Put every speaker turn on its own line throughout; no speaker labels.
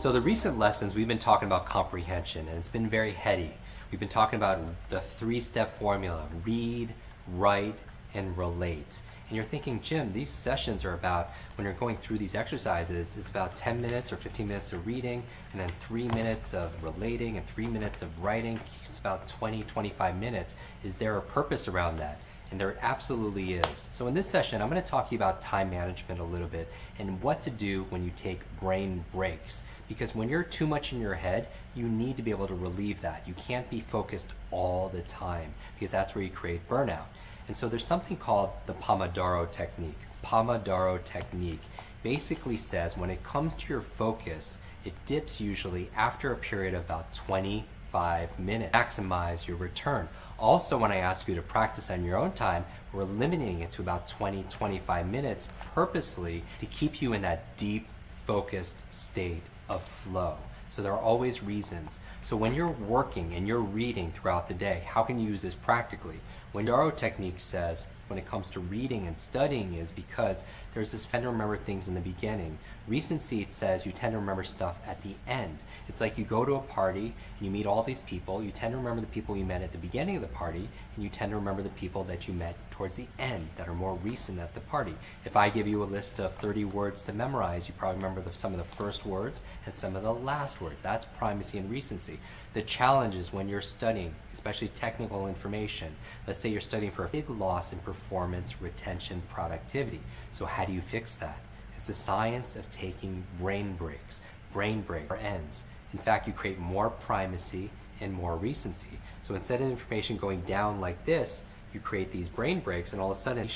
So the recent lessons, we've been talking about comprehension, and it's been very heady. We've been talking about the three-step formula: read, write, and relate. And you're thinking, Jim, these sessions are about, when you're going through these exercises, it's about 10 minutes or 15 minutes of reading, and then 3 minutes of relating, and 3 minutes of writing. It's about 20, 25 minutes. Is there a purpose around that? And there absolutely is. So in this session, I'm going to talk to you about time management a little bit and what to do when you take brain breaks. Because when you're too much in your head, you need to be able to relieve that. You can't be focused all the time because that's where you create burnout. And so there's something called the Pomodoro technique. Pomodoro technique basically says when it comes to your focus, it dips usually after a period of about 25 minutes. Maximize your return. Also, when I ask you to practice on your own time, we're limiting it to about 20-25 minutes purposely to keep you in that deep, focused state of flow. So there are always reasons. So when you're working and you're reading throughout the day, how can you use this practically? When Pomodoro technique says when it comes to reading and studying is because there's this tend to remember things in the beginning. Recency says you tend to remember stuff at the end. It's like you go to a party and you meet all these people. You tend to remember the people you met at the beginning of the party, and you tend to remember the people that you met towards the end that are more recent at the party. If I give you a list of 30 words to memorize, you probably remember some of the first words and some of the last words. That's primacy and recency. The challenge is when you're studying, especially technical information. Let's say you're studying for a big loss in performance, retention, productivity. So how do you fix that? It's the science of taking brain breaks. Brain break ends. In fact, you create more primacy and more recency. So instead of information going down like this, you create these brain breaks and all of a sudden.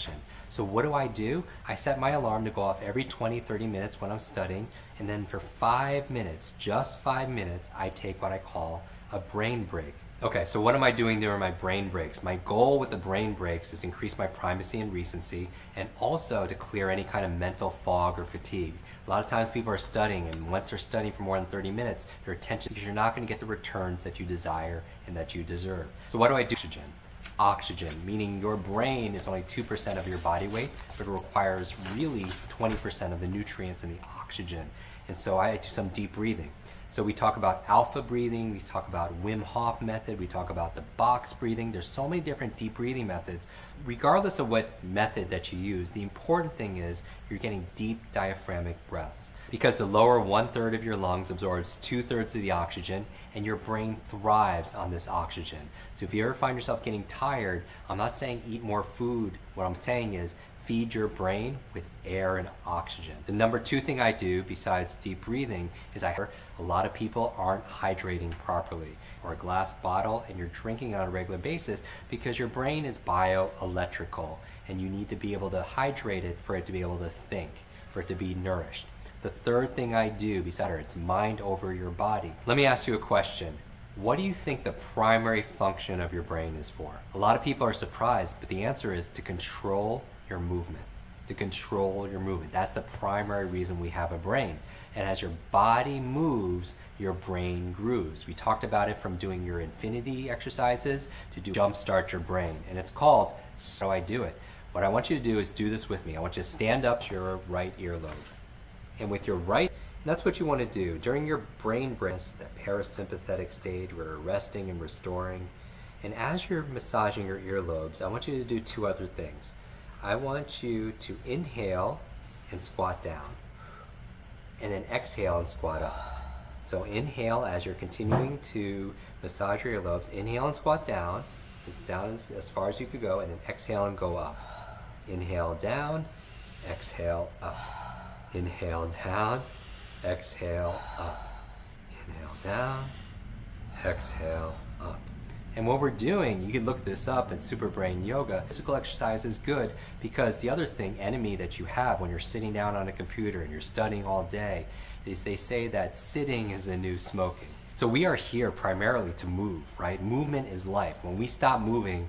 So what do? I set my alarm to go off every 20-30 minutes when I'm studying, and then for 5 minutes, just 5 minutes, I take what I call a brain break. Okay, so what am I doing during my brain breaks? My goal with the brain breaks is to increase my primacy and recency, and also to clear any kind of mental fog or fatigue. A lot of times people are studying, and once they're studying for more than 30 minutes, their attention, because you're not going to get the returns that you desire and that you deserve. So what do I do? Oxygen, meaning your brain is only 2% of your body weight, but it requires really 20% of the nutrients and the oxygen. And so I do some deep breathing. So we talk about alpha breathing, we talk about Wim Hof method, we talk about the box breathing. There's so many different deep breathing methods. Regardless of what method that you use, the important thing is you're getting deep diaphragmatic breaths. Because the lower 1/3 of your lungs absorbs 2/3 of the oxygen, and your brain thrives on this oxygen. So if you ever find yourself getting tired, I'm not saying eat more food. What I'm saying is feed your brain with air and oxygen. The number 2 thing I do besides deep breathing is I hear a lot of people aren't hydrating properly, or a glass bottle and you're drinking on a regular basis because your brain is bioelectrical and you need to be able to hydrate it for it to be able to think, for it to be nourished. The third thing I do besides it's mind over your body. Let me ask you a question. What do you think the primary function of your brain is for? A lot of people are surprised, but the answer is to control your movement. To control your movement. That's the primary reason we have a brain. And as your body moves, your brain grooves. We talked about it from doing your infinity exercises to do jumpstart your brain. And it's called, so I do it. What I want you to do is do this with me. I want you to stand up to your right earlobe. And with your right, that's what you want to do. During your brain breaks, that parasympathetic stage where you're resting and restoring. And as you're massaging your earlobes, I want you to do 2 other things. I want you to inhale and squat down, and then exhale and squat up. So inhale as you're continuing to massage your earlobes. Inhale and squat down as far as you could go, and then exhale and go up. Inhale down, exhale up. Inhale down, exhale up. Inhale down, exhale up. And what we're doing, you can look this up in Super Brain Yoga. Physical exercise is good because the other enemy that you have when you're sitting down on a computer and you're studying all day is they say that sitting is the new smoking. So we are here primarily to move, right? Movement is life. When we stop moving,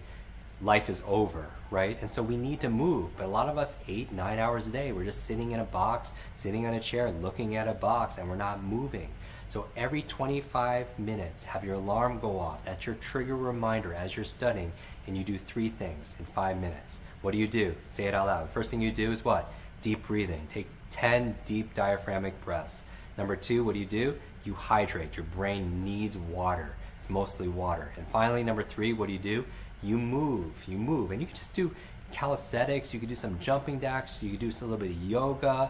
life is over, right? And so we need to move. But a lot of us 8-9 hours a day, we're just sitting in a box, sitting on a chair, looking at a box, and we're not moving. So every 25 minutes, have your alarm go off. That's your trigger reminder as you're studying, and you do 3 things in 5 minutes. What do you do? Say it out loud. First thing you do is what? Deep breathing. Take 10 deep diaphragmatic breaths. Number 2, what do? you hydrate. Your brain needs water. It's mostly water. And finally, number 3, what do? You move. You move. And you can just do calisthenics, you could do some jumping jacks, you could do a little bit of yoga,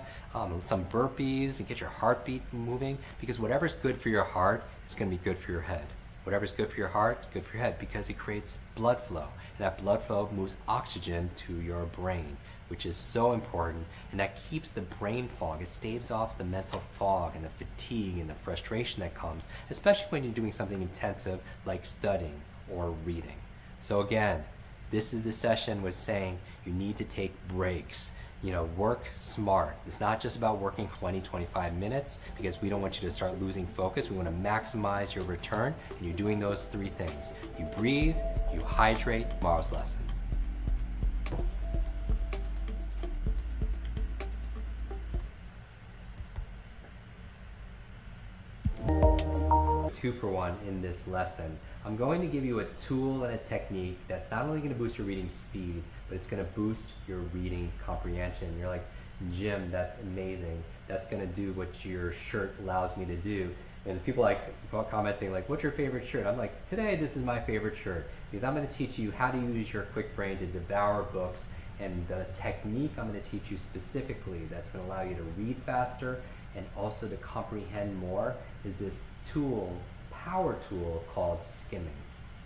some burpees, and get your heartbeat moving, because whatever's good for your heart is going to be good for your head. Whatever's good for your heart is good for your head, because it creates blood flow, and that blood flow moves oxygen to your brain, which is so important, and that keeps the brain fog. It staves off the mental fog and the fatigue and the frustration that comes, especially when you're doing something intensive like studying or reading. So again, this is the session was saying you need to take breaks. Work smart. It's not just about working 20, 25 minutes, because we don't want you to start losing focus. We want to maximize your return, and you're doing those 3 things. You breathe, you hydrate. Tomorrow's lesson. 2-for-1 in this lesson. I'm going to give you a tool and a technique that's not only going to boost your reading speed, but it's going to boost your reading comprehension. You're like, Jim, that's amazing. That's going to do what your shirt allows me to do. And people commenting like, what's your favorite shirt? I'm like, today this is my favorite shirt, because I'm going to teach you how to use your quick brain to devour books, and the technique I'm going to teach you specifically that's going to allow you to read faster and also to comprehend more is this tool, power tool called skimming.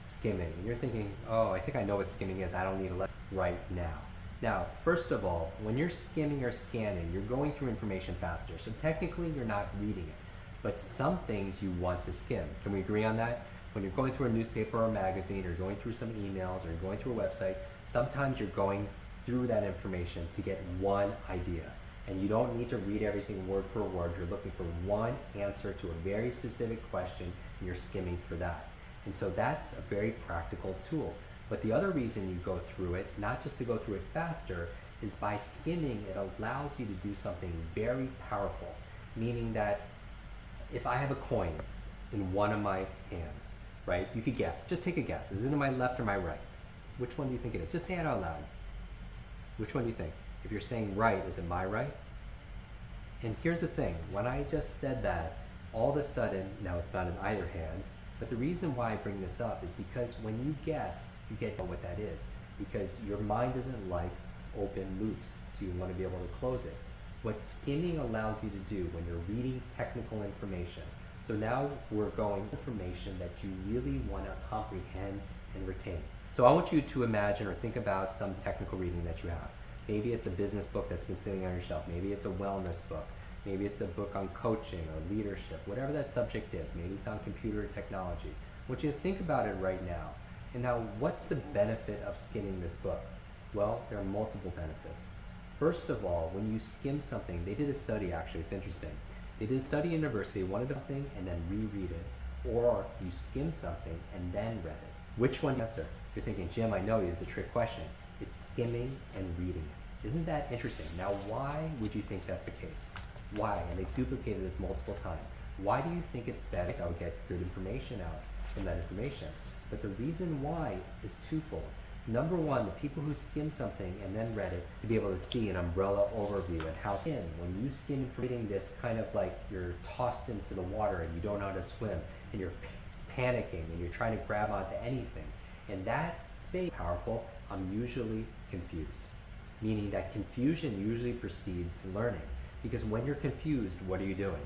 Skimming. And you're thinking, oh, I think I know what skimming is. I don't need to let right now. Now, first of all, when you're skimming or scanning, you're going through information faster. So technically, you're not reading it. But some things you want to skim. Can we agree on that? When you're going through a newspaper or a magazine, or going through some emails, or you're going through a website, sometimes you're going through that information to get one idea. And you don't need to read everything word for word. You're looking for one answer to a very specific question, and you're skimming for that. And so that's a very practical tool. But the other reason you go through it, not just to go through it faster, is by skimming, it allows you to do something very powerful. Meaning that if I have a coin in one of my hands, right? You could guess. Just take a guess. Is it in my left or my right? Which one do you think it is? Just say it out loud. Which one do you think? If you're saying right, is it my right? And here's the thing. When I just said that, all of a sudden, now it's not in either hand, but the reason why I bring this up is because when you guess, you get what that is. Because your mind doesn't like open loops, so you want to be able to close it. What skimming allows you to do when you're reading technical information. So now we're going information that you really want to comprehend and retain. So I want you to imagine or think about some technical reading that you have. Maybe it's a business book that's been sitting on your shelf. Maybe it's a wellness book. Maybe it's a book on coaching or leadership, whatever that subject is. Maybe it's on computer technology. I want you to think about it right now. And now, what's the benefit of skimming this book? Well, there are multiple benefits. First of all, when you skim something, they did a study actually, it's interesting. They did a study at university, wanted something and then reread it, or you skim something and then read it. Which one do you answer? You're thinking, Jim, I know it's a trick question. It's skimming and reading it. Isn't that interesting? Now, why would you think that's the case? Why? And they've duplicated this multiple times. Why do you think it's better? I would get good information out from that information. But the reason why is twofold. Number one, the people who skim something and then read it to be able to see an umbrella overview and how when you skim from reading this, kind of like you're tossed into the water and you don't know how to swim and you're panicking and you're trying to grab onto anything. And that being powerful, I'm usually confused. Meaning that confusion usually precedes learning. Because when you're confused, what are you doing?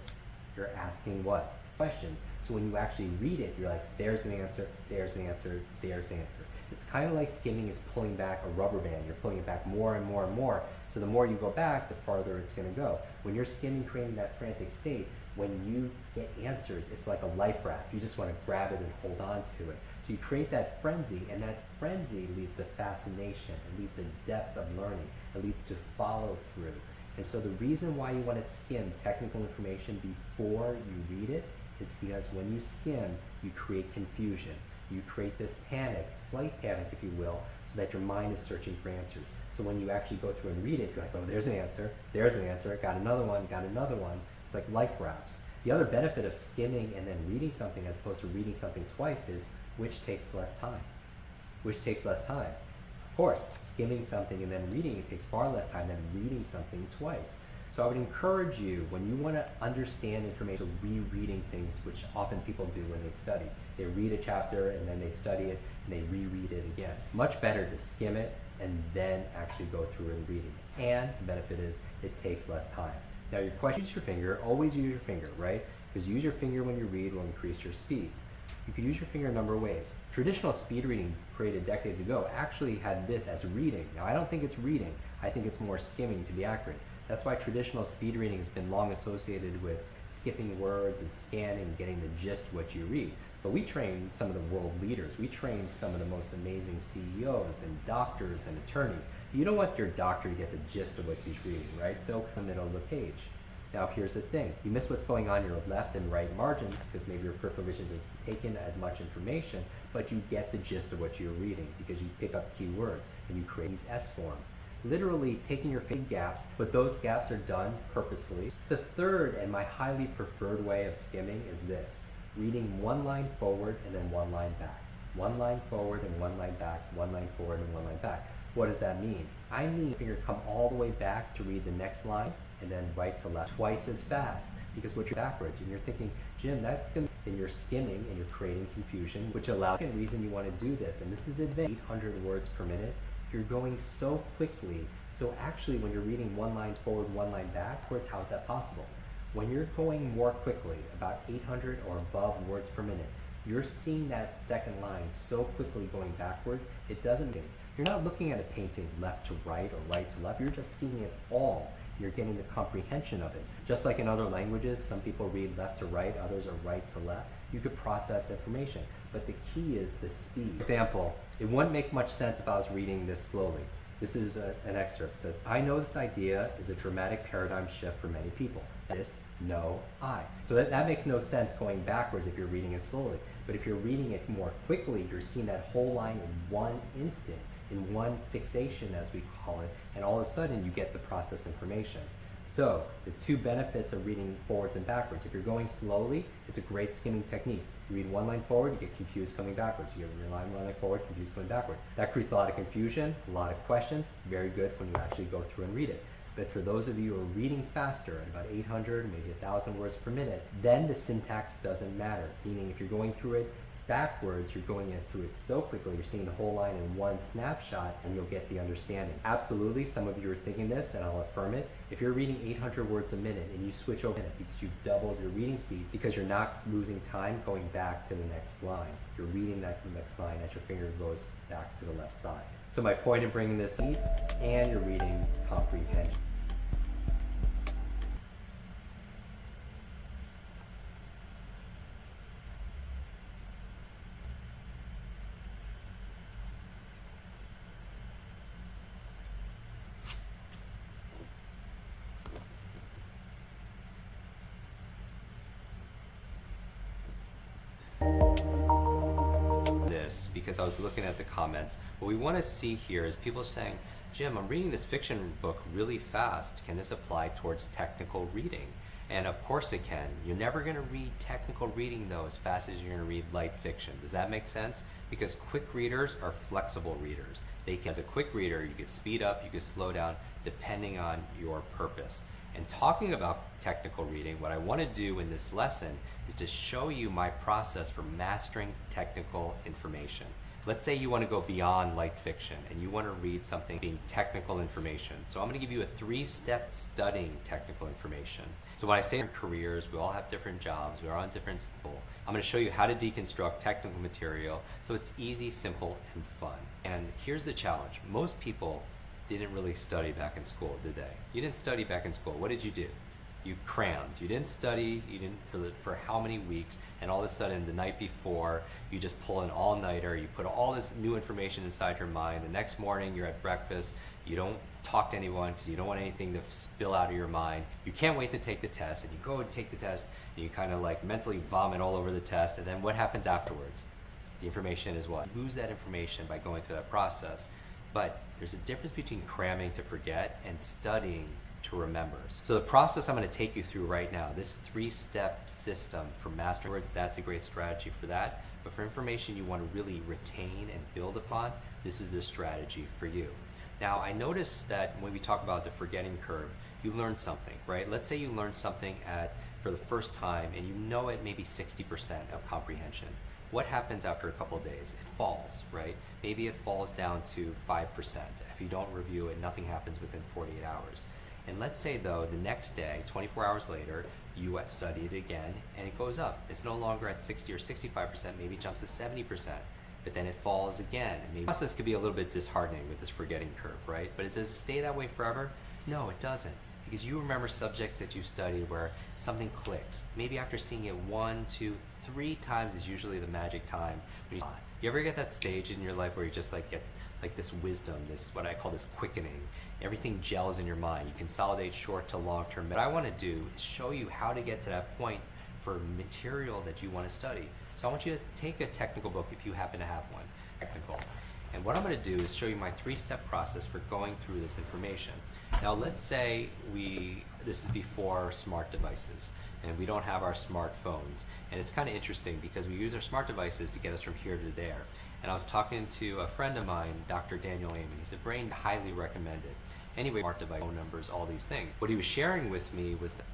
You're asking what? Questions. So when you actually read it, you're like, there's an answer, there's the answer, there's the answer. It's kind of like skimming is pulling back a rubber band. You're pulling it back more and more and more. So the more you go back, the farther it's going to go. When you're skimming, creating that frantic state, when you get answers, it's like a life raft. You just want to grab it and hold on to it. So you create that frenzy, and that frenzy leads to fascination. It leads to depth of learning. It leads to follow through. And so the reason why you want to skim technical information before you read it is because when you skim, you create confusion. You create this panic, slight panic if you will, so that your mind is searching for answers. So when you actually go through and read it, you're like, oh, there's an answer, got another one, got another one. It's like life rafts. The other benefit of skimming and then reading something as opposed to reading something twice is which takes less time. Which takes less time? Of course, skimming something and then reading it takes far less time than reading something twice. So I would encourage you, when you want to understand information, rereading things, which often people do when they study. They read a chapter and then they study it and they reread it again. Much better to skim it and then actually go through and read it. And the benefit is it takes less time. Now your question, use your finger, always use your finger, right? Because use your finger when you read will increase your speed. You could use your finger a number of ways. Traditional speed reading created decades ago actually had this as reading. Now I don't think it's reading, I think it's more skimming to be accurate. That's why traditional speed reading has been long associated with skipping words and scanning, getting the gist of what you read. But we train some of the world leaders. We train some of the most amazing CEOs and doctors and attorneys. You don't want your doctor to get the gist of what he's reading, right? So in the middle of the page. Now here's the thing. You miss what's going on in your left and right margins because maybe your peripheral vision doesn't take in as much information, but you get the gist of what you're reading because you pick up keywords and you create these S forms. Literally taking your fade gaps, but those gaps are done purposely. The third and my highly preferred way of skimming is this. Reading one line forward and then one line back. One line forward and one line back, one line forward and one line back. What does that mean? I mean your finger come all the way back to read the next line and then right to left twice as fast because what you're backwards and you're thinking, Jim, that's going to, and you're skimming and you're creating confusion, which allows the reason you want to do this. And this is advanced, 800 words per minute. You're going so quickly. So actually when you're reading one line forward, one line backwards, how is that possible? When you're going more quickly, about 800 or above words per minute, you're seeing that second line so quickly going backwards, it doesn't mean. You're not looking at a painting left to right or right to left, you're just seeing it all. You're getting the comprehension of it. Just like in other languages, some people read left to right, others are right to left. You could process information, but the key is the speed. For example, it wouldn't make much sense if I was reading this slowly. This is an excerpt. It says, I know this idea is a dramatic paradigm shift for many people. This, no, I. So that makes no sense going backwards if you're reading it slowly. But if you're reading it more quickly, you're seeing that whole line in one instant, in one fixation as we call it, and all of a sudden you get the process information. So the two benefits of reading forwards and backwards. If you're going slowly, it's a great skimming technique. You read one line forward, you get confused coming backwards. You get one line forward, confused coming backward. That creates a lot of confusion, a lot of questions. Very good when you actually go through and read it. But for those of you who are reading faster at about 800, maybe 1,000 words per minute, then the syntax doesn't matter. Meaning if you're going through it backwards, you're going through it so quickly, you're seeing the whole line in one snapshot and you'll get the understanding. Absolutely, some of you are thinking this and I'll affirm it. If you're reading 800 words a minute and you switch over it because you've doubled your reading speed because you're not losing time going back to the next line. You're reading that next line as your finger goes back to the left side. So my point in bringing this up, and you're reading comprehension. Because I was looking at the comments. What we want to see here is people saying, Jim, I'm reading this fiction book really fast. Can this apply towards technical reading? And of course it can. You're never going to read technical reading though as fast as you're going to read light fiction. Does that make sense? Because quick readers are flexible readers. As a quick reader, you could speed up, you could slow down, depending on your purpose. And talking about technical reading, what I want to do in this lesson is to show you my process for mastering technical information. Let's say you want to go beyond light fiction and you want to read something being technical information. So I'm going to give you a 3-step studying technical information. So when I say careers, we all have different jobs, we're on different school. I'm going to show you how to deconstruct technical material so it's easy, simple, and fun. And here's the challenge. Most people didn't really study back in school, did they? You didn't study back in school. What did you do? You crammed. You didn't study. You didn't for how many weeks? And all of a sudden, the night before, you just pull an all-nighter. You put all this new information inside your mind. The next morning, you're at breakfast. You don't talk to anyone because you don't want anything to spill out of your mind. You can't wait to take the test, and you go and take the test, and you kind of like mentally vomit all over the test. And then what happens afterwards? The information is what? You lose that information by going through that process. But there's a difference between cramming to forget and studying to remember. So the process I'm going to take you through right now, this 3-step system for mastering words, that's a great strategy for that. But for information you want to really retain and build upon, this is the strategy for you. Now I noticed that when we talk about the forgetting curve, you learned something, right? Let's say you learned something for the first time and you know it maybe 60% of comprehension. What happens after a couple of days? It falls, right? Maybe it falls down to 5%. If you don't review it, nothing happens within 48 hours. And let's say though, the next day, 24 hours later, you study it again and it goes up. It's no longer at 60 or 65%, maybe it jumps to 70%, but then it falls again. And maybe the process could be a little bit disheartening with this forgetting curve, right? But does it stay that way forever? No, it doesn't. Because you remember subjects that you studied where something clicks. Maybe after seeing it 1, 2, 3 times is usually the magic time. You ever get that stage in your life where you just like get like this wisdom, this what I call this quickening. Everything gels in your mind. You consolidate short to long term. What I want to do is show you how to get to that point for material that you want to study. So I want you to take a technical book if you happen to have one, technical. And what I'm going to do is show you my 3-step process for going through this information. Now let's say this is before smart devices and we don't have our smartphones. And it's kind of interesting because we use our smart devices to get us from here to there. And I was talking to a friend of mine, Dr. Daniel Amen. He said, brain highly recommended. Anyway, smart device, phone numbers, all these things. What he was sharing with me was that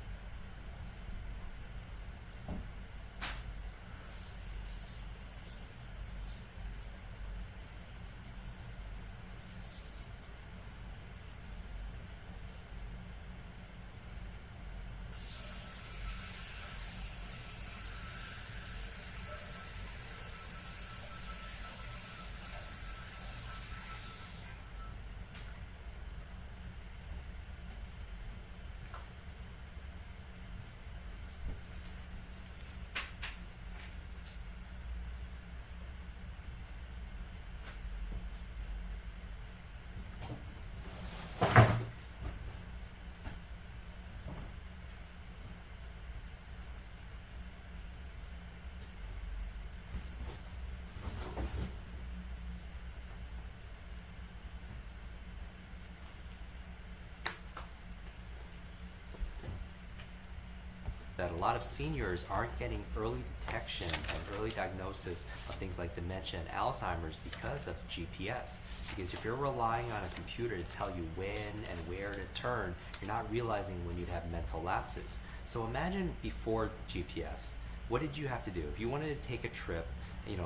a lot of seniors aren't getting early detection and early diagnosis of things like dementia and Alzheimer's because of GPS. Because if you're relying on a computer to tell you when and where to turn, you're not realizing when you'd have mental lapses. So imagine before GPS, what did you have to do? If you wanted to take a trip,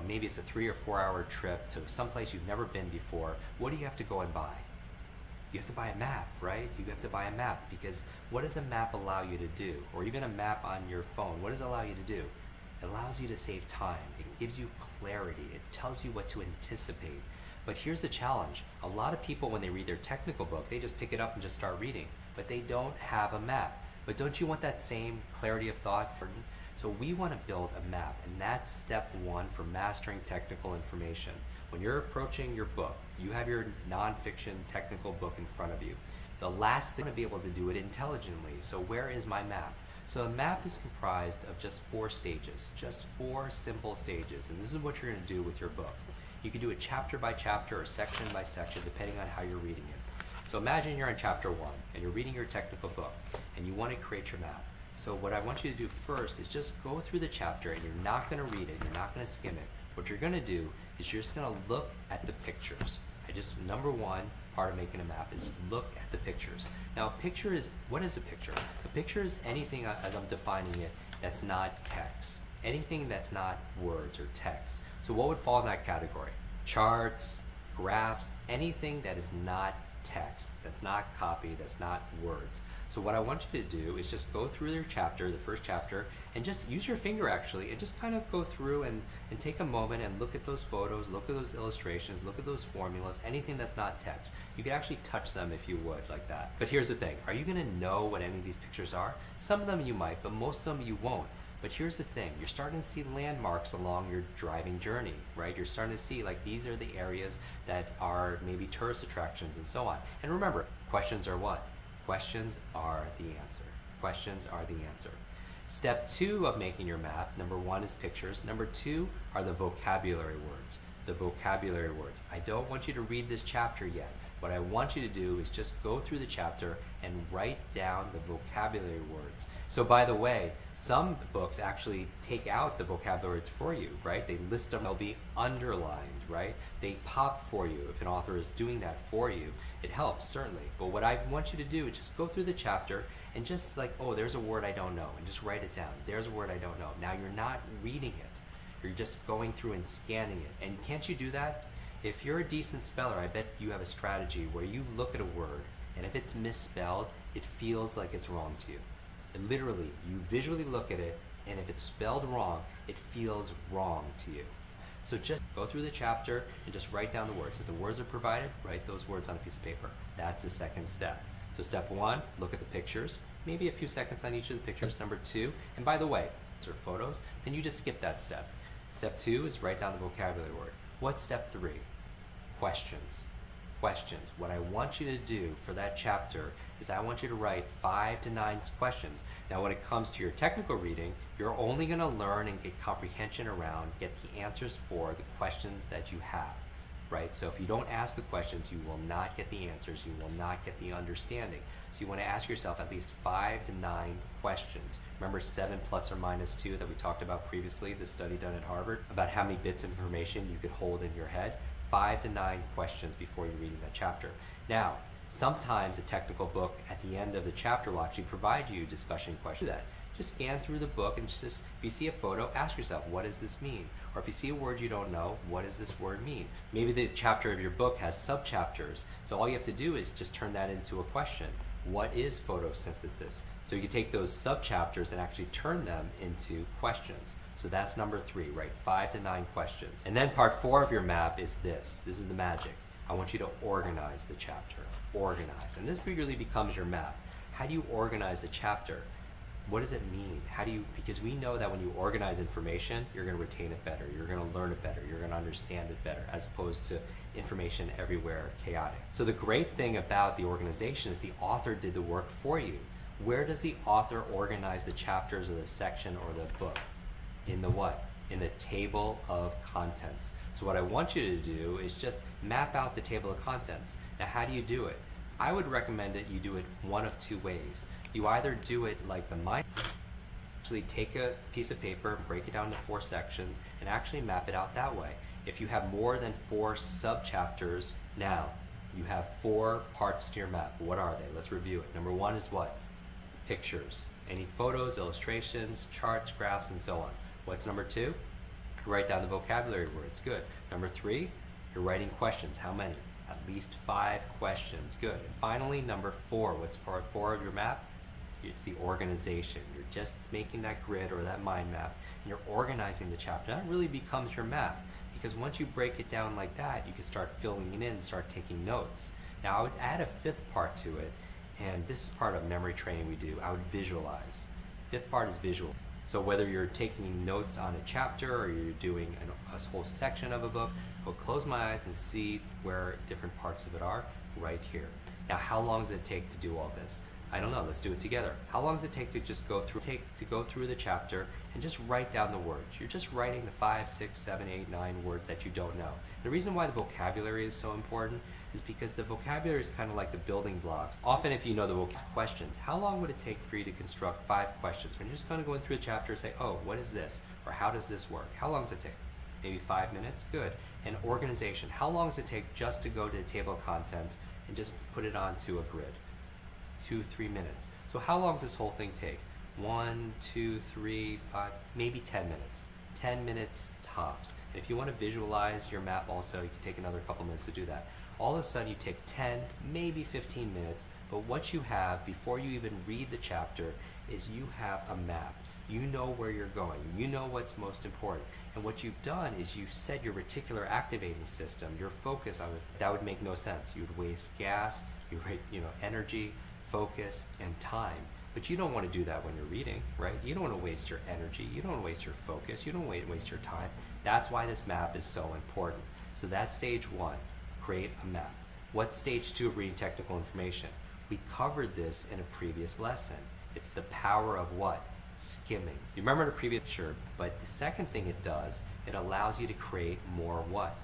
maybe it's a 3 or 4 hour trip to someplace you've never been before, what do you have to go and buy? You have to buy a map, right? You have to buy a map because what does a map allow you to do? Or even a map on your phone, what does it allow you to do? It allows you to save time. It gives you clarity. It tells you what to anticipate. But here's the challenge. A lot of people, when they read their technical book, they just pick it up and just start reading, but they don't have a map. But don't you want that same clarity of thought? So we want to build a map, and that's step 1 for mastering technical information. When you're approaching your book, you have your nonfiction technical book in front of you. The last thing to be able to do it intelligently. So where is my map? So a map is comprised of just 4 stages, just 4 simple stages. And this is what you're going to do with your book. You can do it chapter by chapter or section by section, depending on how you're reading it. So imagine you're in chapter 1 and you're reading your technical book and you want to create your map. So what I want you to do first is just go through the chapter, and you're not going to read it, you're not going to skim it. What you're going to do is you're just going to look at the pictures. Number 1 part of making a map is look at the pictures. Now a picture is, what is a picture? A picture is anything, as I'm defining it, that's not text. Anything that's not words or text. So what would fall in that category? Charts, graphs, anything that is not text, that's not copy, that's not words. So what I want you to do is just go through your chapter, the first chapter, and just use your finger actually, and just kind of go through and take a moment and look at those photos, look at those illustrations, look at those formulas, anything that's not text. You could actually touch them if you would, like that. But here's the thing, are you gonna know what any of these pictures are? Some of them you might, but most of them you won't. But here's the thing, you're starting to see landmarks along your driving journey, right? You're starting to see like these are the areas that are maybe tourist attractions and so on. And remember, questions are what? Questions are the answer. Questions are the answer. Step 2 of making your map, number 1 is pictures. Number 2 are the vocabulary words. the vocabulary words. I don't want you to read this chapter yet. What I want you to do is just go through the chapter and write down the vocabulary words. So by the way, some books actually take out the vocabulary words for you, right? They list them, they'll be underlined, right? They pop for you. If an author is doing that for you, it helps, certainly. But what I want you to do is just go through the chapter and just like, oh, there's a word I don't know, and just write it down. There's a word I don't know. Now you're not reading it. You're just going through and scanning it. And can't you do that? If you're a decent speller, I bet you have a strategy where you look at a word, and if it's misspelled, it feels like it's wrong to you. And literally, you visually look at it, and if it's spelled wrong, it feels wrong to you. So just go through the chapter and just write down the words. If the words are provided, write those words on a piece of paper. That's the second step. So step one, look at the pictures, maybe a few seconds on each of the pictures. Number two, and by the way, these are photos, then you just skip that step. Step two is write down the vocabulary word. What's step three? Questions. Questions. What I want you to do for that chapter is I want you to write 5 to 9 questions. Now when it comes to your technical reading, you're only going to learn and get comprehension around, get the answers for the questions that you have, right? So if you don't ask the questions, you will not get the answers, you will not get the understanding. So you want to ask yourself at least 5 to 9 questions. Remember 7 plus or minus 2 that we talked about previously, the study done at Harvard, about how many bits of information you could hold in your head? 5 to 9 questions before you're reading that chapter. Now, sometimes a technical book at the end of the chapter will actually provide you discussion questions. Just scan through the book and just, if you see a photo, ask yourself, what does this mean? Or if you see a word you don't know, what does this word mean? Maybe the chapter of your book has sub-chapters, so all you have to do is just turn that into a question. What is photosynthesis? So you can take those sub-chapters and actually turn them into questions. So that's number 3, right? 5 to 9 questions. And then part 4 of your map is this. This is the magic. I want you to organize the chapter. Organize. And this really becomes your map. How do you organize the chapter? What does it mean? Because we know that when you organize information, you're going to retain it better, you're going to learn it better, you're going to understand it better, as opposed to information everywhere chaotic. So the great thing about the organization is the author did the work for you. Where does the author organize the chapters or the section or the book? In the what? In the table of contents. So what I want you to do is just map out the table of contents. Now how do you do it? I would recommend that you do it one of 2 ways. You either do it like the mind, actually take a piece of paper, break it down into 4 sections, and actually map it out that way. If you have more than 4 sub-chapters, now you have 4 parts to your map. What are they? Let's review it. Number 1 is what? Pictures. Any photos, illustrations, charts, graphs, and so on. What's number 2? You write down the vocabulary words. Good. Number 3, you're writing questions. How many? At least 5 questions. Good. And finally, number 4. What's part 4 of your map? It's the organization. You're just making that grid or that mind map, and you're organizing the chapter. That really becomes your map, because once you break it down like that, you can start filling it in, start taking notes. Now I would add a 5th part to it, and this is part of memory training we do. I would visualize. 5th part is visual. So whether you're taking notes on a chapter or you're doing a whole section of a book, I'll close my eyes and see where different parts of it are right here. Now how long does it take to do all this? I don't know, let's do it together. How long does it take to just go through the chapter and just write down the words? You're just writing the 5, 6, 7, 8, 9 words that you don't know. The reason why the vocabulary is so important is because the vocabulary is kind of like the building blocks. Often if you know the questions, how long would it take for you to construct 5 questions? When you're just kind of going through the chapter and say, oh, what is this? Or how does this work? How long does it take? Maybe 5 minutes? Good. And organization, how long does it take just to go to the table of contents and just put it onto a grid? 2-3 minutes. So how long does this whole thing take? 1, 2, 3, 5, maybe 10 minutes. 10 minutes tops. And if you want to visualize your map also, you can take another couple minutes to do that. All of a sudden you take 10, maybe 15 minutes, but what you have before you even read the chapter is you have a map. You know where you're going. You know what's most important. And what you've done is you've set your reticular activating system, your focus on it. That would make no sense. You would waste gas, energy, focus, and time. But you don't want to do that when you're reading, right? You don't want to waste your energy. You don't want to waste your focus. You don't want to waste your time. That's why this map is so important. So that's stage 1, create a map. What's stage 2 of reading technical information? We covered this in a previous lesson. It's the power of what? Skimming. You remember the previous, sure, but the second thing it does, it allows you to create more what?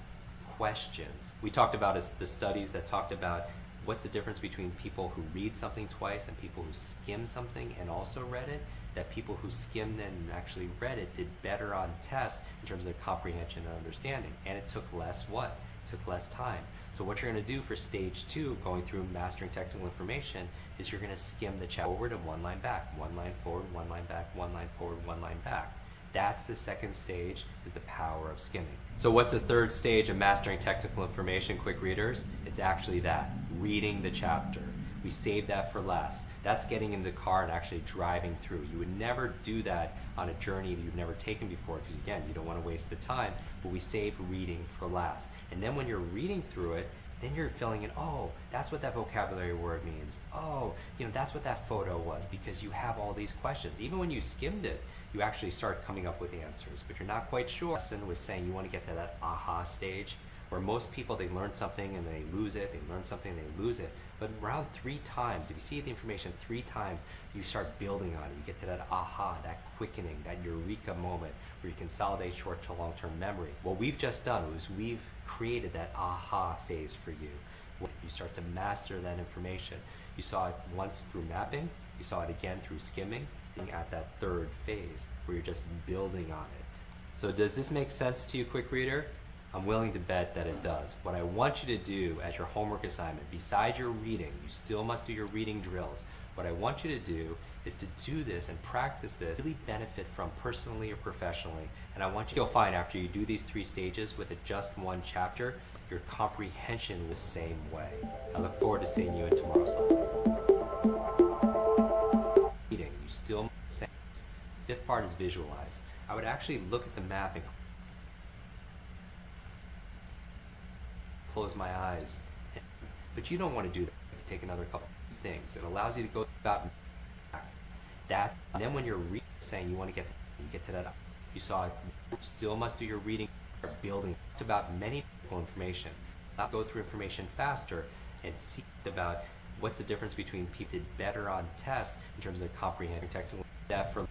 questions. We talked about the studies that talked about what's the difference between people who read something twice and people who skim something and also read it. That people who skimmed and actually read it did better on tests in terms of comprehension and understanding. And it took less what? It took less time. So what you're going to do for stage 2, going through mastering technical information, is you're going to skim the chapter forward and one line back, one line forward, one line back, one line forward, one line back. That's the second stage, is the power of skimming. So what's the third stage of mastering technical information, quick readers? It's actually that, reading the chapter. We save that for last. That's getting in the car and actually driving through. You would never do that on a journey that you've never taken before, because again, you don't want to waste the time, but we save reading for last. And then when you're reading through it, then you're filling in, oh, that's what that vocabulary word means. Oh, that's what that photo was, because you have all these questions. Even when you skimmed it, you actually start coming up with answers, but you're not quite sure. Lesson was saying you want to get to that aha stage, where most people, they learn something and they lose it, they learn something and they lose it. But around 3 times, if you see the information 3 times, you start building on it. You get to that aha, that quickening, that eureka moment where you consolidate short to long-term memory. What we've just done is we've created that aha phase for you. You start to master that information. You saw it once through mapping, you saw it again through skimming, and at that third phase where you're just building on it. So does this make sense to you, quick reader? I'm willing to bet that it does. What I want you to do as your homework assignment, besides your reading, you still must do your reading drills. What I want you to do is to do this and practice this, really benefit from personally or professionally. And I want you'll find after you do these 3 stages with just one chapter, your comprehension was the same way. I look forward to seeing you in tomorrow's lesson. Reading, you still must. 5th part is visualize. I would actually look at the map and close my eyes, but you don't want to do that. You can take another couple of things. It allows you to go about that, and then when you're saying you want to get to that, you saw it, you still must do your reading or building about many people information. Not go through information faster and see about what's the difference between people did better on tests in terms of comprehending technical depth for